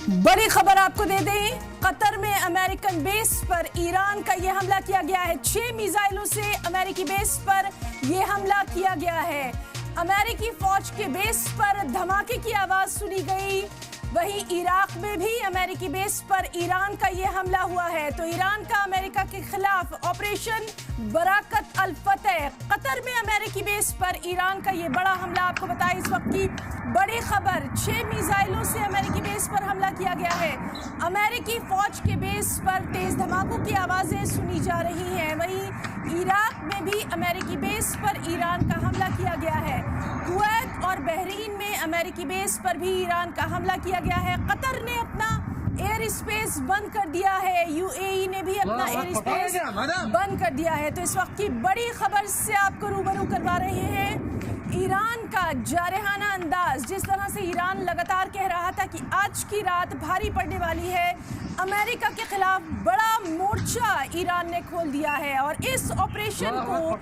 बड़ी खबर आपको दे दें, कतर में अमेरिकन बेस पर ईरान का यह हमला किया गया है। 6 मिसाइलों से अमेरिकी बेस पर यह हमला किया गया है। अमेरिकी फौज के बेस पर धमाके की आवाज सुनी गई। वहीं इराक में भी अमेरिकी बेस पर ईरान का यह हमला हुआ है। तो ईरान का अमेरिका के खिलाफ ऑपरेशन बराकत अल फतेह, कतर में अमेरिकी बेस पर ईरान का यह बड़ा हमला। आपको बताएं इस वक्त की बड़ी खबर, 6 मिसाइलों से अमेरिकी बेस पर हमला किया गया है। अमेरिकी फौज के बेस पर तेज धमाकों की आवाजें सुनी जा रही हैं। वहीं इराक में भी अमेरिकी बेस पर ईरान का हमला किया गया है। कुवैत और बहरीन में अमेरिकी बेस पर भी ईरान का हमला किया गया है। कतर ने अपना एयर स्पेस बंद कर दिया है, यूएई ने भी अपना एयर स्पेस बंद कर दिया है। तो इस वक्त की बड़ी खबर से आपको रूबरू करवा रहे हैं। ईरान का जारहाना अंदाज, जिस तरह से ईरान लगातार कह रहा था कि आज की रात भारी पड़ने वाली है, अमेरिका के खिलाफ बड़ा मोर्चा ईरान ने खोल दिया है और इस ऑपरेशन को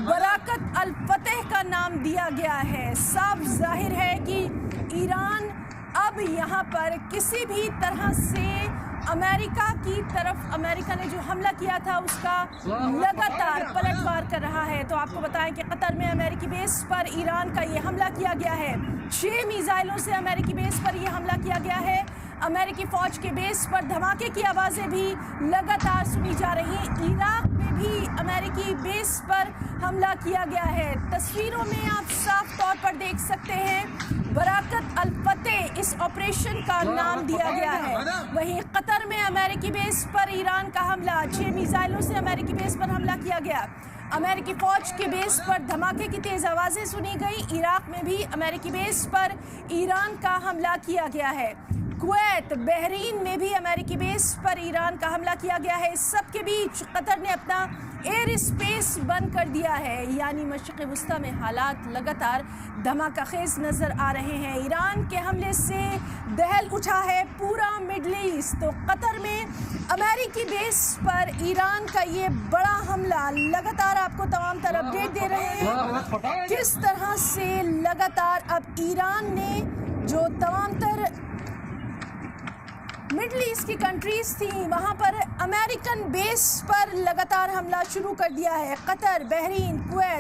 बराकत अल फतेह का नाम दिया गया है। साफ जाहिर है कि ईरान अब यहाँ पर किसी भी तरह से अमेरिका की तरफ, अमेरिका ने जो हमला किया था उसका लगातार पलटवार कर रहा है। तो आपको बताएं कि कतर में अमेरिकी बेस पर ईरान का ये हमला किया गया है। 6 मिसाइलों से अमेरिकी बेस पर यह हमला किया गया है। अमेरिकी फौज के बेस पर धमाके की आवाज़ें भी लगातार सुनी जा रही हैं। इराक में भी अमेरिकी बेस पर हमला किया गया है। तस्वीरों में आप साफ तौर पर देख सकते हैं, बराकत अल फतेह इस ऑपरेशन का नाम दिया गया है। वहीं कतर में अमेरिकी बेस पर ईरान का हमला, 6 मिसाइलों से अमेरिकी बेस पर हमला किया गया। अमेरिकी फौज के बेस पर धमाके की तेज आवाज़ें सुनी गई। इराक में भी अमेरिकी बेस पर ईरान का हमला किया गया है। कुवैत, बहरीन में भी अमेरिकी बेस पर ईरान का हमला किया गया है। इस सब के बीच कतर ने अपना एयर स्पेस बंद कर दिया है। यानी मशरिक़ वस्ता में हालात लगातार धमाकाखेज नज़र आ रहे हैं। ईरान के हमले से दहल उठा है पूरा मिडल ईस्ट। तो कतर में अमेरिकी बेस पर ईरान का ये बड़ा हमला, लगातार आपको तमाम तरह अपडेट दे रहे हैं किस तरह से लगातार अब ईरान ने जो तमाम तर मिडल ईस्ट की कंट्रीज थी वहां पर अमेरिकन बेस पर लगातार हमला शुरू कर दिया है। Qatar, Bahrain, Kuwait